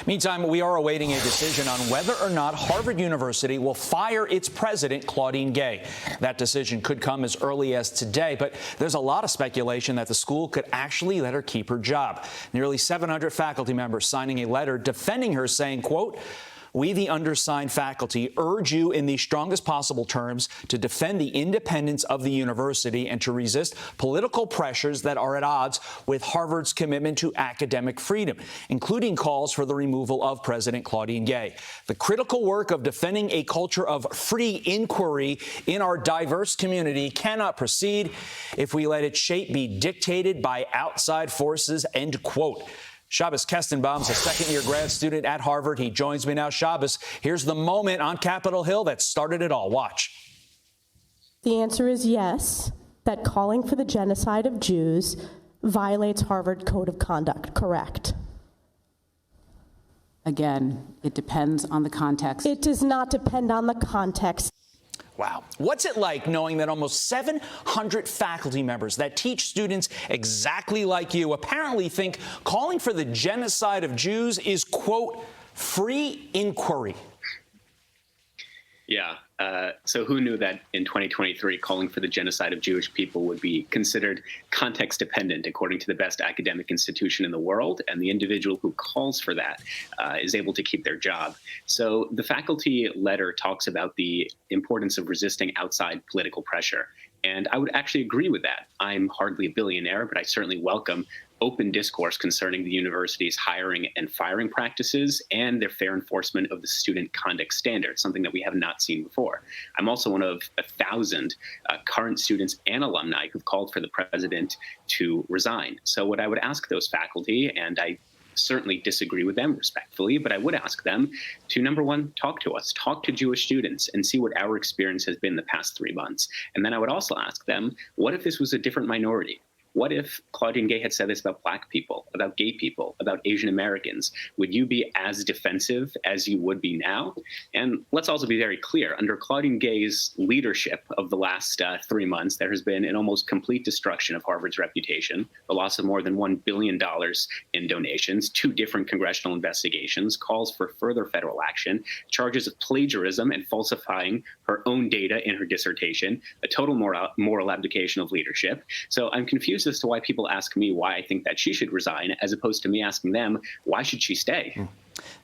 Meantime, we are awaiting a decision on whether or not Harvard University will fire its president, Claudine Gay. That decision could come as early as today, but there's a lot of speculation that the school could actually let her keep her job. Nearly 700 faculty members signing a letter defending her, saying, quote, "We, the undersigned faculty, urge you in the strongest possible terms to defend the independence of the university and to resist political pressures that are at odds with Harvard's commitment to academic freedom, including calls for the removal of President Claudine Gay. The critical work of defending a culture of free inquiry in our diverse community cannot proceed if we let its shape be dictated by outside forces," end quote. Shabbos Kestenbaum is a second-year grad student at Harvard. He joins me now. Shabbos, here's the moment on Capitol Hill that started it all. Watch. The answer is yes, that calling for the genocide of Jews violates Harvard Code of Conduct. Correct. Again, it depends on the context. It does not depend on the context. Wow. What's it like knowing that almost 700 faculty members that teach students exactly like you apparently think calling for the genocide of Jews is, quote, free inquiry? Yeah. So who knew that in 2023, calling for the genocide of Jewish people would be considered context dependent according to the best academic institution in the world, and the individual who calls for that is able to keep their job. So the faculty letter talks about the importance of resisting outside political pressure. And I would actually agree with that. I'm hardly a billionaire, but I certainly welcome open discourse concerning the university's hiring and firing practices and their fair enforcement of the student conduct standards, something that we have not seen before. I'm also one of 1,000 current students and alumni who've called for the president to resign. So what I would ask those faculty, and I certainly disagree with them respectfully, but I would ask them to, number one, talk to us, talk to Jewish students and see what our experience has been the past 3 months. And then I would also ask them, what if this was a different minority? What if Claudine Gay had said this about Black people, about gay people, about Asian Americans? Would you be as defensive as you would be now? And let's also be very clear, under Claudine Gay's leadership of the last 3 months, there has been an almost complete destruction of Harvard's reputation, the loss of more than $1 billion in donations, 2 different congressional investigations, calls for further federal action, charges of plagiarism and falsifying her own data in her dissertation, a total moral abdication of leadership. So I'm confused as to why people ask me why I think that she should resign, as opposed to me asking them, why should she stay?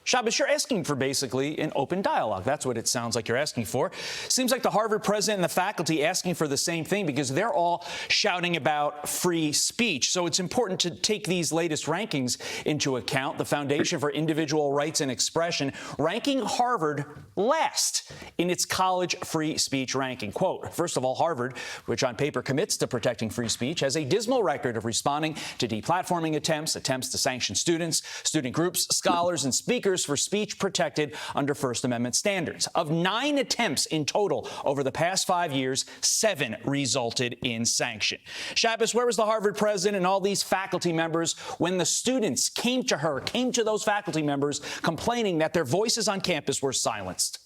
Shabbos, you're asking for basically an open dialogue. That's what it sounds like you're asking for. Seems like the Harvard president and the faculty asking for the same thing because they're all shouting about free speech. So it's important to take these latest rankings into account. The Foundation for Individual Rights and Expression ranking Harvard last in its college free speech ranking. Quote, first of all, Harvard, which on paper commits to protecting free speech, has a dismal record of responding to deplatforming attempts to sanction students, student groups, scholars, and speakers for speech protected under First Amendment standards. Of 9 attempts in total over the past 5 years, 7 resulted in sanction. Shabbos, where was the Harvard president and all these faculty members when the students came to those faculty members complaining that their voices on campus were silenced?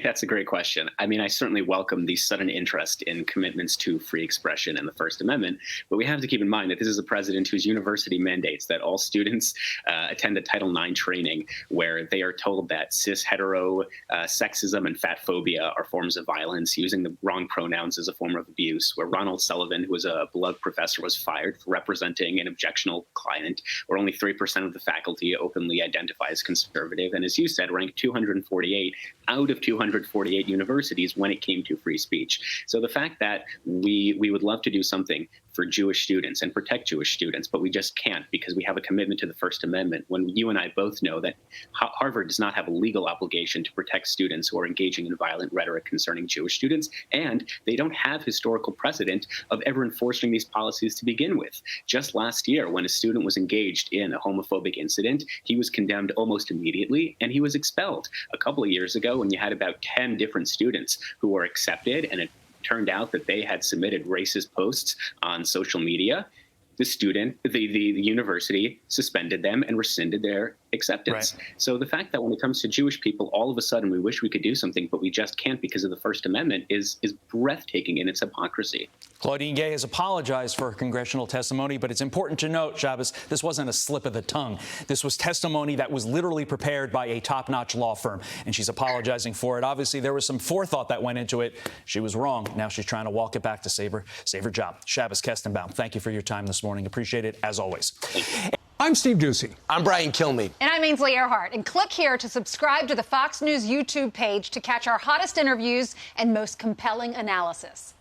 That's a great question. I mean, I certainly welcome the sudden interest in commitments to free expression and the First Amendment, but we have to keep in mind that this is a president whose university mandates that all students attend a Title IX training where they are told that cis-hetero sexism and fat phobia are forms of violence, using the wrong pronouns as a form of abuse, where Ronald Sullivan, who was a beloved professor, was fired for representing an objectionable client, where only 3% of the faculty openly identify as conservative, and as you said, ranked 248 out of 248 universities when it came to free speech. So the fact that we would love to do something for Jewish students and protect Jewish students, but we just can't because we have a commitment to the First Amendment, when you and I both know that Harvard does not have a legal obligation to protect students who are engaging in violent rhetoric concerning Jewish students, and they don't have historical precedent of ever enforcing these policies to begin with. Just last year, when a student was engaged in a homophobic incident, he was condemned almost immediately and he was expelled. A couple of years ago, when you had about 10 different students who were accepted and it turned out that they had submitted racist posts on social media, the university suspended them and rescinded their acceptance. Right. So the fact that when it comes to Jewish people, all of a sudden we wish we could do something, but we just can't because of the First Amendment is breathtaking in its hypocrisy. Claudine Gay has apologized for her congressional testimony, but it's important to note, Shabbos, this wasn't a slip of the tongue. This was testimony that was literally prepared by a top-notch law firm, and she's apologizing for it. Obviously, there was some forethought that went into it. She was wrong. Now she's trying to walk it back to save her job. Shabbos Kestenbaum, thank you for your time this morning. Appreciate it, as always. I'm Steve Ducey. I'm Brian Kilmeade. And I'm Ainsley Earhart. And click here to subscribe to the Fox News YouTube page to catch our hottest interviews and most compelling analysis.